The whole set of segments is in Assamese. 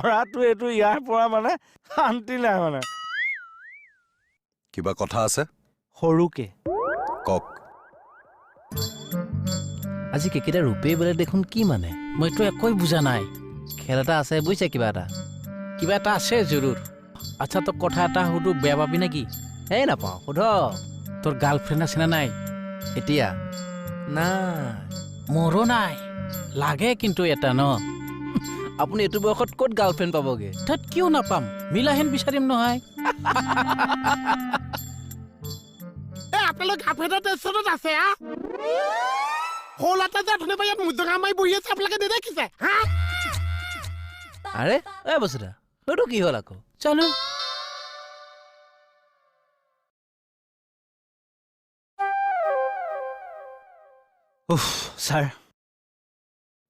কৰাটো এইটো ইয়াৰ পৰা মানে শান্তি নাই মানে কিবা কথা আছে সৰুকে কক আজি কেকেটা ৰূপেই বোলে দেখোন কি মানে মইতো একোই বুজা নাই খেল এটা আছে বুজিছে কিবা এটা আছে জৰুৰ আচ্ছা তোক কথা এটা সুধো বেয়া পাবি নেকি এই নাপাওঁ সোধ তোৰ গাৰ্লফ্ৰেণ্ড আছে নে নাই এতিয়া নাই মোৰো নাই লাগে কিন্তু এটা ন আপুনি এইটো বয়সত ক'ত গাৰ্লফ্ৰেণ্ড পাবগে তাত কিয় নাপাম মিলাহেন বিচাৰিম নহয় আপোনালোক গাৰ্লফ্ৰেণ্ডৰ টেনশ্যনত আছে হলাটা যে ধুনে পাই মুজঙা মাৰি বহি আছে আপোনালোকে নেদেখিছে আৰে এই বস্তুটা সেইটো কি হ'ল আকৌ জানো উফ ছাৰ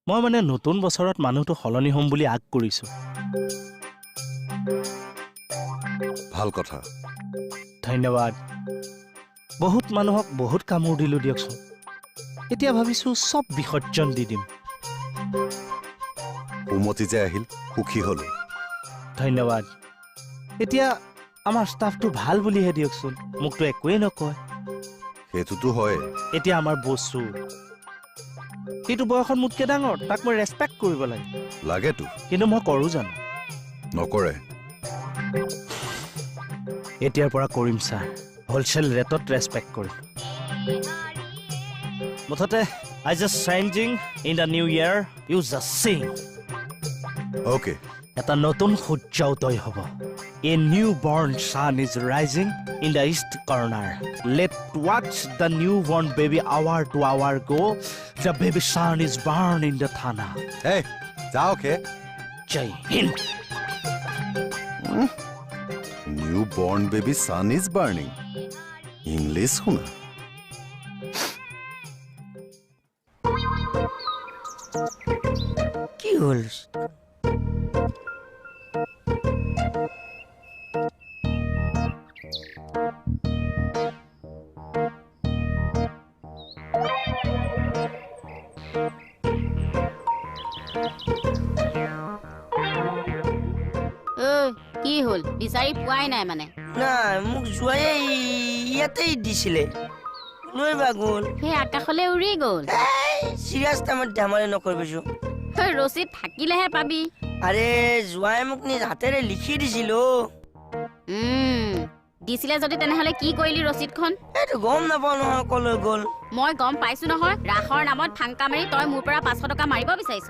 মই মানে নতুন বছৰত মানুহটো সলনি হ'ম বুলি আগ কৰিছোঁ ভাল কথা ধন্যবাদ বহুত মানুহক বহুত কামোৰ দিলোঁ দিয়কচোন এতিয়া ভাবিছোঁ চব বিসৰ্জন দি দিম উমতি যে আহিল সুখী হ'লো ধন্যবাদ এতিয়া আমাৰ ষ্টাফটো ভাল বুলিহে দিয়কচোন মোকতো একোৱেই নকয় সেইটোতো হয় এতিয়া আমাৰ বস্তু সেইটো বয়সত মোতকৈ ডাঙৰ তাক মই ৰেচপেক্ট কৰিব লাগে লাগেতো কিন্তু মই কৰোঁ জানো নকৰে এতিয়াৰ পৰা কৰিম ছাৰ হ'লচেল ৰেটত ৰেচপেক্ট কৰিম মুঠতে I just changing in the new year you just চিং অ'কে এটা নতুন সূৰ্য উদয় হ'ব a new born sun is rising in the east corner let watch the new born baby hour to hour go the baby sun is burn in the থানা এই যাওক হে জয় Hind new born baby sun is burning English শুনা কি হ'ল কি হ'ল বিচাৰি পোৱাই নাই মানে নাই মোক যোৱাই ইয়াতেই দিছিলে লৈ বা গ'ল সেই আকাশলৈ উৰি গ'ল চিৰিয়াছ টাইমত ধেমালি নকৰিবিছো ৰচিদ থাকিলেহে পাবি আৰে যোৱাই মোক নিজ হাতেৰে লিখি দিছিলো দিছিলে যদি তেনেহ'লে কি কৰিলি ৰচিদখন এইটো গম নাপাওঁ নহয় কলৈ গ'ল মই গম পাইছো নহয় ৰাসৰ নামত ফাংকা মাৰি তই মোৰ পৰা 500 টকা মাৰিব বিচাৰিছ